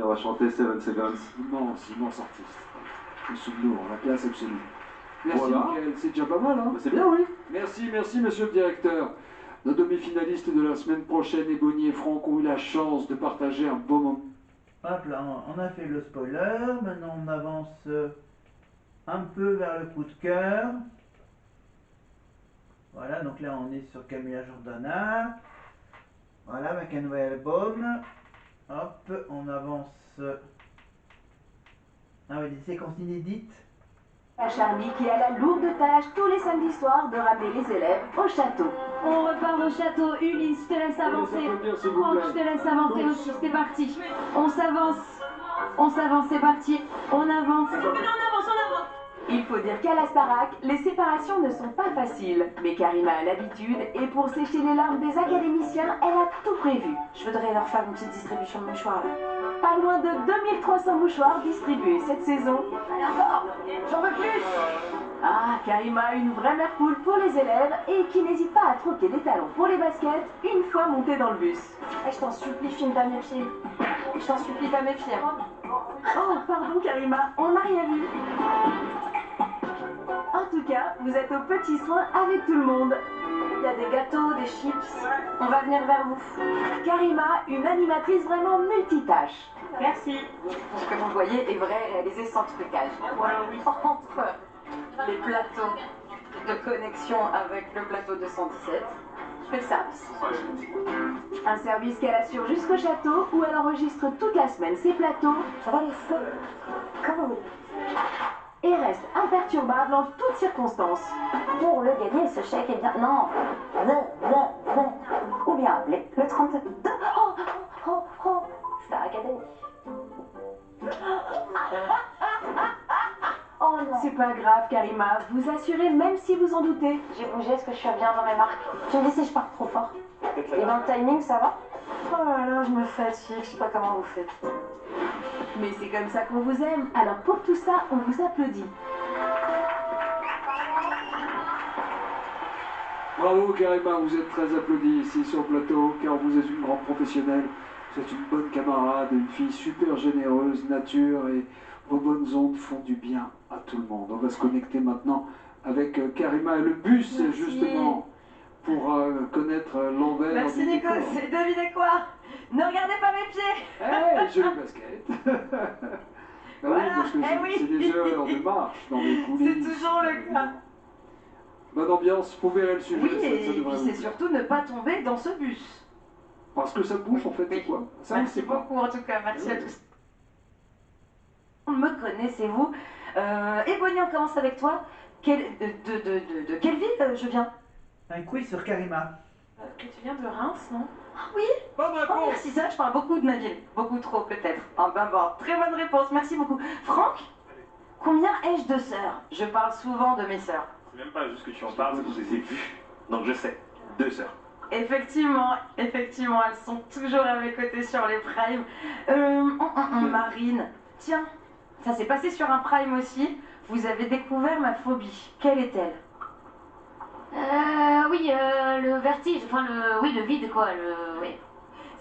on va chanter Seven Seconds. Immense artiste. Le souvenir, la classe absolue. Merci Voilà. Michael, c'est déjà pas mal, hein? Bah, c'est bien, oui. Merci monsieur le directeur. Nos demi-finalistes de la semaine prochaine, Ebony et Franck, ont eu la chance de partager un beau moment. Hop là, on a fait le spoiler, maintenant on avance un peu vers le coup de cœur. Voilà, donc là on est sur Camilla Jordana. Voilà, avec un nouvel album. Hop, on avance. Ah oui, des séquences inédites. À Charlie qui a la lourde tâche tous les samedis soirs de ramener les élèves au château. On repart au château. Ulysse, je te laisse avancer. Franck, je te laisse avancer aussi. C'est parti. On s'avance, c'est parti. On avance. On avance. Il faut dire qu'à la Starac, les séparations ne sont pas faciles. Mais Karima a l'habitude et pour sécher les larmes des académiciens, elle a tout prévu. Je voudrais leur faire une petite distribution de mouchoirs là. Pas loin de 2300 mouchoirs distribués cette saison. Allez encore. J'en veux plus. Ah, Karima a une vraie mère poule pour les élèves et qui n'hésite pas à troquer des talons pour les baskets une fois montés dans le bus. Eh, je t'en supplie, filme pas mes pieds. Je t'en supplie, pas mes pieds. Oh, pardon Karima, on n'a rien vu. En tout cas, vous êtes aux petits soins avec tout le monde. Il y a des gâteaux, des chips. On va venir vers vous. Karima, une animatrice vraiment multitâche. Merci. Ce que vous voyez est vrai, réalisé sans trucage. Entre les plateaux de connexion avec le plateau 217, je fais le service. Un service qu'elle assure jusqu'au château où elle enregistre toute la semaine ses plateaux. Ça va les feux? Comment vous? Et reste imperturbable en toutes circonstances. Pour le gagner, ce chèque est bien... Non. Ou bien appelez le 32. Star Academy. Oh non. C'est pas grave, Karima, vous assurez même si vous en doutez. J'ai bougé, est-ce que je suis bien dans mes marques? Tu me dis si je pars trop fort. Et dans le timing, ça va? Oh là là, je me fatigue, je sais pas comment vous faites. Mais c'est comme ça qu'on vous aime, alors pour tout ça, on vous applaudit. Bravo Karima, vous êtes très applaudie ici sur le plateau, car vous êtes une grande professionnelle. Vous êtes une bonne camarade, une fille super généreuse, nature, et vos bonnes ondes font du bien à tout le monde. On va se connecter maintenant avec Karima et le bus, Merci. justement, pour connaître l'envers. Merci du Nico, décor. c'est devinez quoi? Ne regardez pas mes pieds! Hey, joli basket. Bah Voilà, oui, parce que eh oui. c'est des heures de marche dans les C'est coulisses. toujours le cas. Bonne ambiance, vous verrez le sujet. Oui, ça et devrait puis vous c'est plaire. surtout ne pas tomber dans ce bus. Parce que ça bouge en fait, c'est quoi? Ça, on Merci sait pas. beaucoup en tout cas, merci à Oui. tous. Me connaissez-vous? Ebony, on commence avec toi. De quelle ville je viens? Un quiz sur Karima. Que tu viens de Reims, non? Ah oui? Bonne Oh, réponse. merci, ça, je parle beaucoup de ma ville. Beaucoup trop, peut-être. Ah ben bon, très bonne réponse, merci beaucoup. Franck, combien ai-je de sœurs? Je parle souvent de mes sœurs. C'est même pas juste que tu en parles, c'est que je les ai vues. Donc je sais. 2 sœurs. Effectivement, elles sont toujours à mes côtés sur les primes. Marine, tiens, ça s'est passé sur un prime aussi. Vous avez découvert ma phobie. Quelle est-elle? Oui, le vertige, enfin le vide quoi, oui.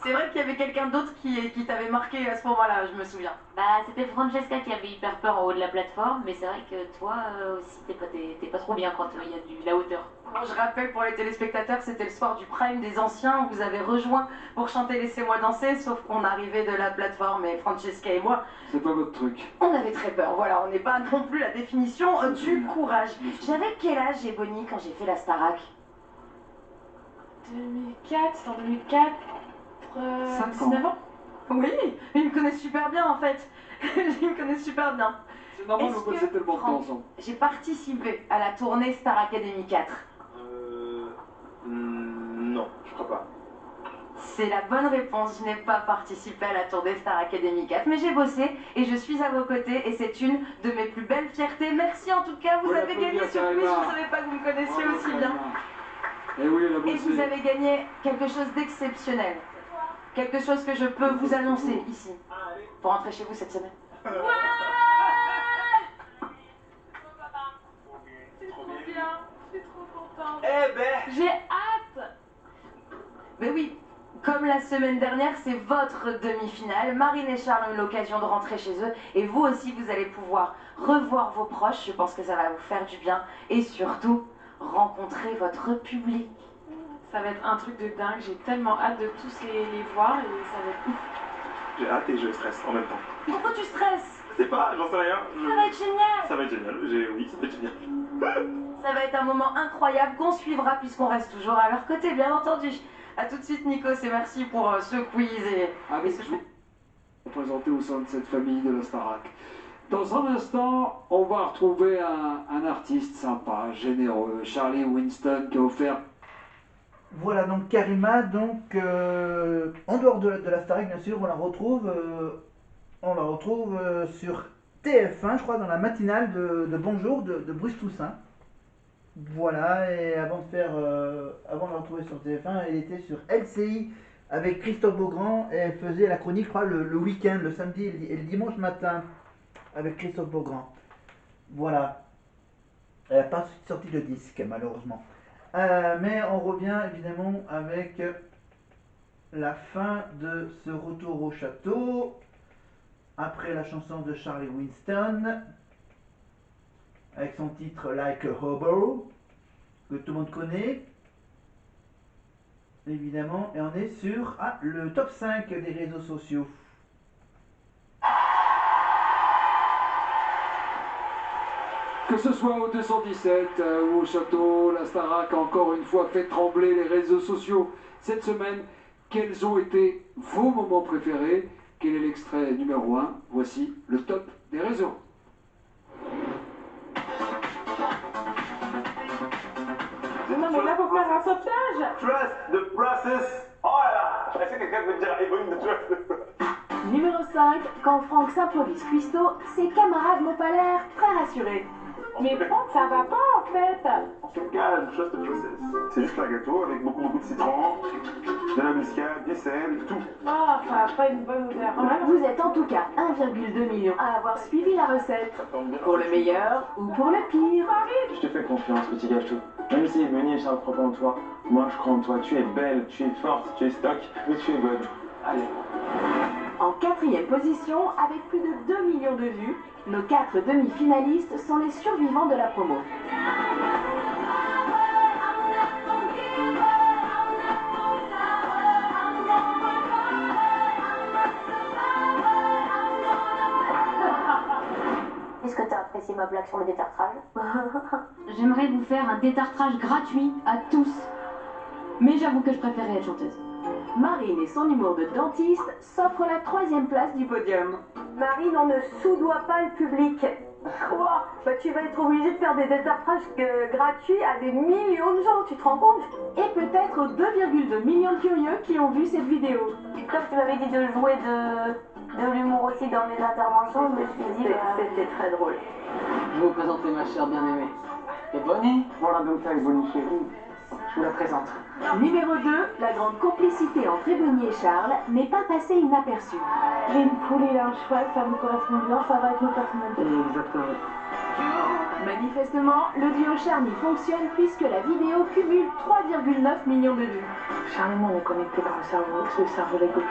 C'est vrai qu'il y avait quelqu'un d'autre qui t'avait marqué à ce moment-là, je me souviens. Bah c'était Francesca qui avait hyper peur en haut de la plateforme, mais c'est vrai que toi aussi t'es pas trop bien quand il y a de la hauteur. Bon, je rappelle pour les téléspectateurs, c'était le soir du prime des anciens où vous avez rejoint pour chanter Laissez-moi danser, sauf qu'on arrivait de la plateforme et Francesca et moi, C'est pas votre truc. on avait très peur. Voilà, on n'est pas non plus la définition du courage. J'avais quel âge, Ebony, quand j'ai fait la Starac? 2004, c'est en 2004, 19 ans. Oui, ils me connaissent super bien en fait. Ils me connaissent super bien. C'est normal, Est-ce vous passez que, tellement de temps Franck, ensemble. j'ai participé à la tournée Star Academy 4. Non, je crois pas. C'est la bonne réponse, je n'ai pas participé à la tournée Star Academy 4, mais j'ai bossé et je suis à vos côtés et c'est une de mes plus belles fiertés. Merci en tout cas, vous Voilà, avez gagné applaudissements, ce quiz, je Karima. ne savais pas que vous me connaissiez Bravo, aussi bien. Et oui, elle a Et bossé. vous avez gagné quelque chose d'exceptionnel. Quelque chose que je peux vous annoncer ici, pour rentrer chez vous cette semaine. C'est trop bien, je suis trop contente. Eh ben. J'ai hâte. Mais oui, Comme la semaine dernière, c'est votre demi-finale. Marine et Charles ont eu l'occasion de rentrer chez eux. Et vous aussi, vous allez pouvoir revoir vos proches. Je pense que ça va vous faire du bien. Et surtout, rencontrer votre public. Ça va être un truc de dingue, j'ai tellement hâte de tous les voir et ça va être ouf. J'ai hâte et je stresse en même temps. Pourquoi tu stresses? Je sais pas, j'en sais rien. Ça va être génial. Ça va être génial. Oui, ça va être génial. Ça va être un moment incroyable qu'on suivra puisqu'on reste toujours à leur côté, bien entendu. A tout de suite, Nikos, et merci pour ce quiz et Avec ce vous, représenté au sein de cette famille de la Starac. Dans un instant, on va retrouver un artiste sympa, généreux, Charlie Winston, qui a offert. Voilà, donc Karima, donc en dehors de la Starac, bien sûr, on la retrouve sur TF1, je crois, dans la matinale de Bonjour de Bruce Toussaint. Voilà, et avant de la retrouver sur TF1, elle était sur LCI avec Christophe Beaugrand et elle faisait la chronique, je crois, le week-end, le samedi et le dimanche matin avec Christophe Beaugrand. Voilà. Elle n'a pas sorti de disque, malheureusement. Mais on revient évidemment avec la fin de ce retour au château, après la chanson de Charlie Winston, avec son titre Like a Hobo, que tout le monde connaît, évidemment, et on est sur le top 5 des réseaux sociaux. Que ce soit au 217 ou au château, la Starac a encore une fois fait trembler les réseaux sociaux. Cette semaine, quels ont été vos moments préférés? Quel est l'extrait numéro 1? Voici le top des réseaux. Non mais là faut faire un sauvetage. Trust the process. Oh là là. Est-ce que quelqu'un peut dire Evelyn de trust? Numéro 5, quand Franck s'improvise cuistot, ses camarades n'ont pas l'air très rassurés. Mais Franck, ça va pas en fait. On se calme, trust the process. C'est juste un gâteau avec beaucoup de citron, de la muscade, du sel, tout. Oh, ça n'a pas une bonne odeur. Vous êtes en tout cas 1,2 million à avoir suivi la recette. Ça tombe bien. Pour le meilleur ou pour le pire. Je te fais confiance, petit gâteau. Même si Evelyne et Charles croient pas en toi, moi je crois en toi. Tu es belle, tu es forte, tu es stock, mais tu es bonne. Allez. En 4e position, avec plus de 2 millions de vues, nos 4 demi-finalistes sont les survivants de la promo. Est-ce que t'as apprécié ma blague sur le détartrage? J'aimerais vous faire un détartrage gratuit à tous. Mais j'avoue que je préférais être chanteuse. Marine et son humour de dentiste s'offrent la 3e place du podium. Marine, on ne sous-doit pas le public. Quoi? Bah, tu vas être obligée de faire des détartrages gratuits à des millions de gens, tu te rends compte? Et peut-être aux 2,2 millions de curieux qui ont vu cette vidéo. Comme tu m'avais dit de jouer de l'humour aussi dans mes interventions, je me suis dit... C'était très drôle. Je vais vous présenter ma chère bien-aimée. Et Bonnie, voilà donc ta Bonnie chérie. Je vous la présente. Numéro 2, la grande complicité entre Ebony et Charles n'est pas passée inaperçue. J'ai une poule et un cheval, ça me correspond bien, ça va avec nos personnalités. Exactement. Manifestement, le duo Charny fonctionne puisque la vidéo cumule 3,9 millions de vues. Charles et moi, on est connectés par le cerveau les gauche.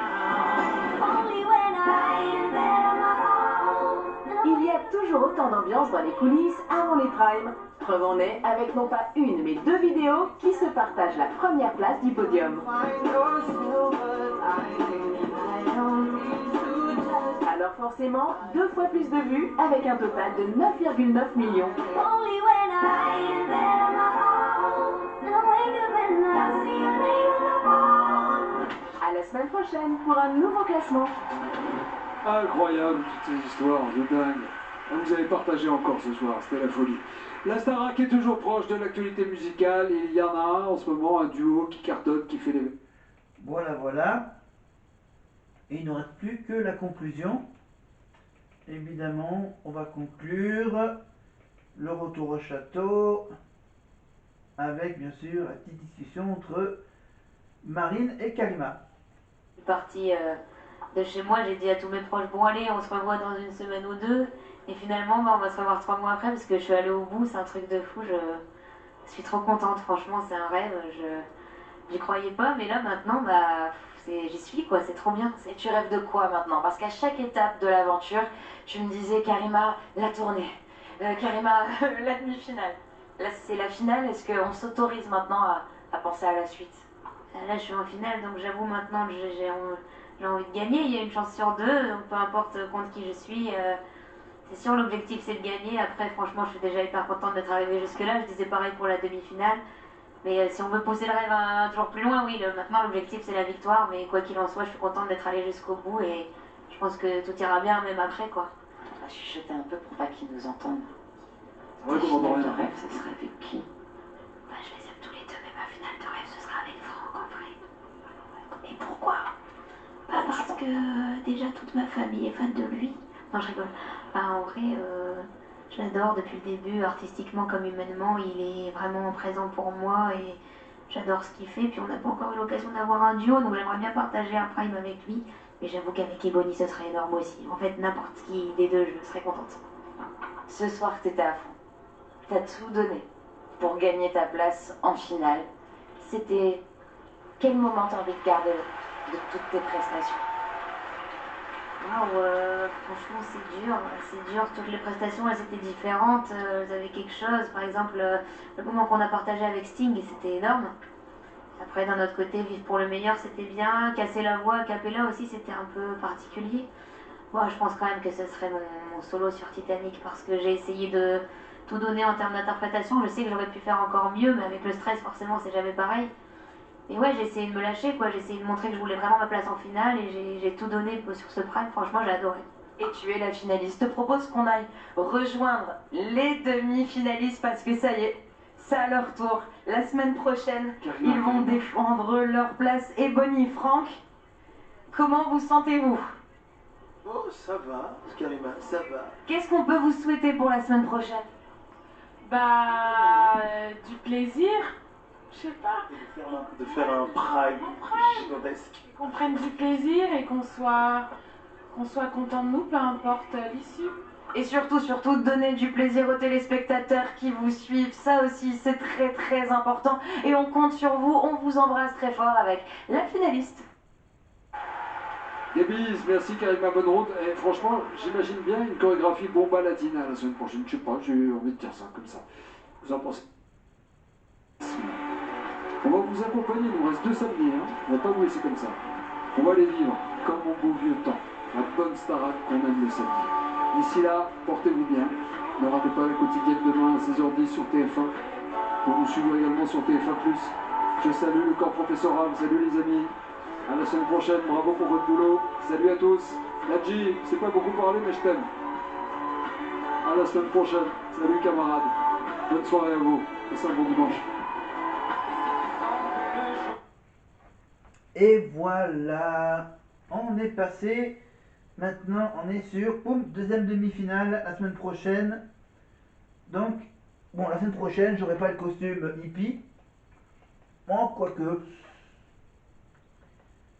Il y a toujours autant d'ambiance dans les coulisses avant les primes. Preuve en est avec non pas une mais 2 vidéos qui se partagent la première place du podium. Alors forcément, 2 fois plus de vues avec un total de 9,9 millions. À la semaine prochaine pour un nouveau classement. Incroyable, toutes ces histoires de dingue. Vous avez partagé encore ce soir, c'était la folie. La Starac est toujours proche de l'actualité musicale. Il y en a un en ce moment, un duo qui cartonne, qui fait les... Voilà. Et il ne reste plus que la conclusion. Évidemment, on va conclure le retour au château avec bien sûr la petite discussion entre Marine et Karima. Je suis partie de chez moi, j'ai dit à tous mes proches, bon allez, on se revoit dans une semaine ou 2. Et finalement, on va se revoir 3 mois après parce que je suis allée au bout, c'est un truc de fou. Je suis trop contente, franchement, c'est un rêve. J'y croyais pas, mais là maintenant, j'y suis quoi, c'est trop bien. Et tu rêves de quoi maintenant? Parce qu'à chaque étape de l'aventure, tu me disais Karima, la tournée, Karima, la demi-finale. Là c'est la finale, est-ce qu'on s'autorise maintenant à penser à la suite? Là, je suis en finale, donc j'avoue maintenant que j'ai envie de gagner. Il y a une chance sur deux, donc peu importe contre qui je suis. C'est sûr, l'objectif c'est de gagner. Après, franchement, je suis déjà hyper contente d'être arrivée jusque-là. Je disais pareil pour la demi-finale. Mais si on veut pousser le rêve toujours plus loin, oui, maintenant l'objectif c'est la victoire. Mais quoi qu'il en soit, je suis contente d'être allée jusqu'au bout et je pense que tout ira bien même après, quoi. On va chuchoter un peu pour pas qu'ils nous entendent. Ouais, Ta qu'on entend finale de rien. rêve, ce sera avec qui? Bah, je les aime tous les deux, mais ma finale de rêve ce sera avec Franck en vrai. Et pourquoi? Bah, parce que déjà toute ma famille est fan de lui. Non, je rigole. Bah, en vrai, je l'adore depuis le début, artistiquement comme humainement. Il est vraiment présent pour moi et j'adore ce qu'il fait. Puis on n'a pas encore eu l'occasion d'avoir un duo, donc j'aimerais bien partager un prime avec lui. Mais j'avoue qu'avec Ebony, ce serait énorme aussi. En fait, n'importe qui des deux, je serais contente. Ce soir, t'étais à fond. T'as tout donné pour gagner ta place en finale. C'était... Quel moment t'as envie de garder de toutes tes prestations? Waouh, franchement c'est dur, toutes les prestations elles étaient différentes, elles avaient quelque chose, par exemple le moment qu'on a partagé avec Sting c'était énorme. Après d'un autre côté, vivre pour le meilleur c'était bien, casser la voix, Capella aussi c'était un peu particulier. Moi je pense quand même que ce serait mon solo sur Titanic parce que j'ai essayé de tout donner en termes d'interprétation, je sais que j'aurais pu faire encore mieux mais avec le stress forcément c'est jamais pareil. Et ouais, j'ai essayé de me lâcher, quoi. J'ai essayé de montrer que je voulais vraiment ma place en finale et j'ai tout donné sur ce prime. Franchement, j'ai adoré. Et tu es la finaliste. Je te propose qu'on aille rejoindre les demi-finalistes parce que ça y est, c'est à leur tour. La semaine prochaine, ils vont défendre leur place. Ebony, Franck, comment vous sentez-vous? Oh, ça va, Karima, ça va. Qu'est-ce qu'on peut vous souhaiter pour la semaine prochaine? Bah, du plaisir, je sais pas. De faire un prime gigantesque. Qu'on prenne du plaisir et qu'on soit content de nous, peu importe l'issue. Et surtout, surtout, donner du plaisir aux téléspectateurs qui vous suivent. Ça aussi, c'est très très important. Et on compte sur vous, on vous embrasse très fort avec la finaliste. Des bises, merci Karima, bonne route. Et franchement, j'imagine bien une chorégraphie bomba latina la semaine prochaine. Je sais pas, j'ai envie de dire ça comme ça. Vous en pensez? On va vous accompagner, il nous reste 2 samedis, hein. On va pas vous laisser comme ça. On va les vivre comme au beau vieux temps. La bonne Starac qu'on aime le samedi. D'ici là, portez-vous bien. Ne ratez pas la quotidienne demain à 16h10 sur TF1. Pour nous suivre également sur TF1+. Je salue le corps professoral, salut les amis. À la semaine prochaine, bravo pour votre boulot. Salut à tous. Nadji, c'est pas beaucoup parlé, mais je t'aime. À la semaine prochaine. Salut camarades. Bonne soirée à vous. Passez un bon dimanche. Et voilà, on est passé. Maintenant, on est sur deuxième demi-finale la semaine prochaine. Donc, bon, la semaine prochaine, j'aurai pas le costume hippie. Bon, quoique.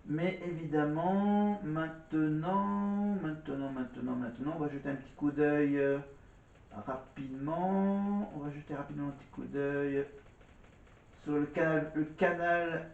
Mais évidemment, maintenant, on va jeter un petit coup d'œil rapidement. On va jeter rapidement un petit coup d'œil sur le canal